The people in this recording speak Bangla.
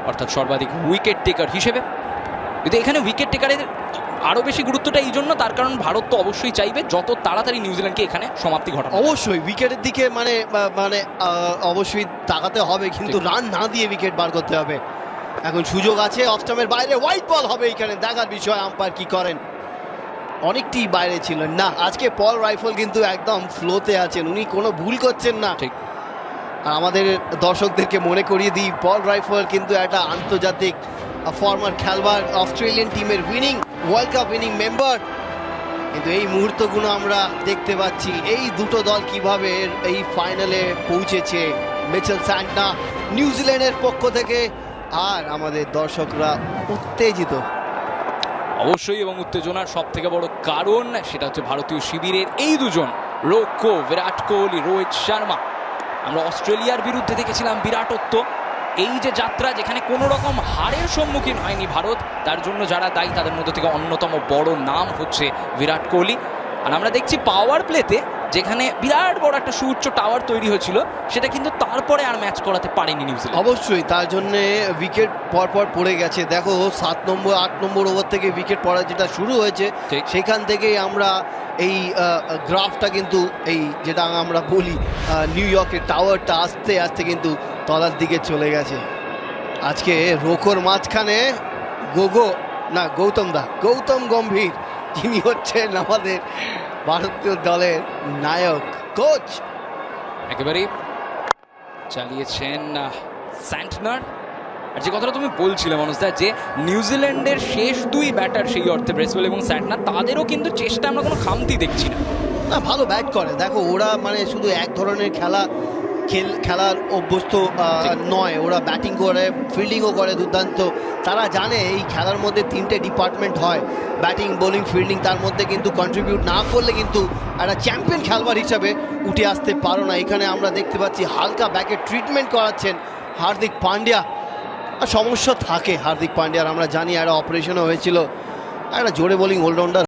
অর্থাৎ সর্বাধিক উইকেট টেকার হিসেবে। কিন্তু এখানে উইকেট টেকারের আরও বেশি গুরুত্বটা এই জন্য, তার কারণ ভারত তো অবশ্যই চাইবে যত তাড়াতাড়ি নিউজিল্যান্ডকে এখানে সমাপ্তি ঘটানো। অবশ্যই উইকেটের দিকে মানে মানে অবশ্যই তাকাতে হবে, কিন্তু রান না দিয়ে উইকেট বার করতে হবে। এখন সুযোগ আছে, অফ স্টাম্পের বাইরে হোয়াইট বল হবে এখানে, দেখার বিষয় আম্পায়ার কি করেন। অনেকটি বাইরে ছিলেন না, আজকে পল রাইফেল কিন্তু একদম ফ্লোতে আছেন, উনি কোনো ভুল করছেন না। ঠিক। আর আমাদের দর্শকদেরকে মনে করিয়ে দিই, পল রাইফেল কিন্তু একটা আন্তর্জাতিক ফর্মার খেলোয়াড়, অস্ট্রেলিয়ান টিমের ওয়ার্ল্ড কাপ উইনিং মেম্বার। কিন্তু এই মুহূর্তগুলো আমরা দেখতে পাচ্ছি, এই দুটো দল কিভাবে এই ফাইনালে পৌঁছেছে। মিচেল স্যান্টনার নিউজিল্যান্ডের পক্ষ থেকে, আর আমাদের দর্শকরা উত্তেজিত অবশ্যই, এবং উত্তেজনার সব থেকে বড় কারণ সেটা হচ্ছে ভারতীয় শিবিরের এই দুজন রক্ষো, বিরাট কোহলি, রোহিত শর্মা। আমরা অস্ট্রেলিয়ার বিরুদ্ধে দেখেছিলাম বিরাটত্ব। এই যে যাত্রা, যেখানে কোনো রকম হারের সম্মুখীন হয়নি ভারত, তার জন্য যারা দায়ী তাদের মধ্যে থেকে অন্যতম বড় নাম হচ্ছে বিরাট কোহলি। আর আমরা দেখছি পাওয়ার প্লেতে যেখানে বিরাট বড় একটা সুউচ্চ টাওয়ার তৈরি হয়েছিল, সেটা কিন্তু তারপরে আর ম্যাচ করাতে পারেনি নিউজিল্যান্ড। অবশ্যই তার জন্যে উইকেট পরপর পড়ে গেছে। দেখো 7 নম্বর 8 নম্বর ওভার থেকে উইকেট পড়া যেটা শুরু হয়েছে, সেখান থেকেই আমরা এই গ্রাফটা কিন্তু, এই যেটা আমরা বলি নিউ ইয়র্কের টাওয়ারটা আস্তে আস্তে কিন্তু তলার দিকে চলে গেছে। আজকে রোকোর মাঝখানে গৌতম গম্ভীর, যিনি হচ্ছেন আমাদের ভারতীয় দলের নায়ক, কোচ। একেবারেই চালিয়েছেন স্যান্টনার। আর যে কথাটা তুমি বলছিলে মনোজদা, যে নিউজিল্যান্ডের শেষ দুই ব্যাটার, সেই অর্থে ব্রেসওয়েল এবং স্যান্টনার, তাদেরও কিন্তু চেষ্টা আমরা কোনো খামতি দেখছি না। ভালো ব্যাট করে। দেখো ওরা মানে শুধু এক ধরনের খেলার অভ্যস্ত নয়, ওরা ব্যাটিং করে, ফিল্ডিংও করে দুর্দান্ত। তারা জানে এই খেলার মধ্যে 3টে ডিপার্টমেন্ট হয়, ব্যাটিং, বোলিং, ফিল্ডিং। তার মধ্যে কিন্তু কন্ট্রিবিউট না করলে কিন্তু একটা চ্যাম্পিয়ন খেলোয়াড় হিসাবে উঠে আসতে পারো না। এখানে আমরা দেখতে পাচ্ছি হালকা ব্যাকের ট্রিটমেন্ট করাচ্ছেন হার্দিক পান্ডিয়া। আর সমস্যা থাকে হার্দিক পান্ডিয়ার, আমরা জানি একটা অপারেশনও হয়েছিল, একটা জোরে বোলিং অলরাউন্ডার।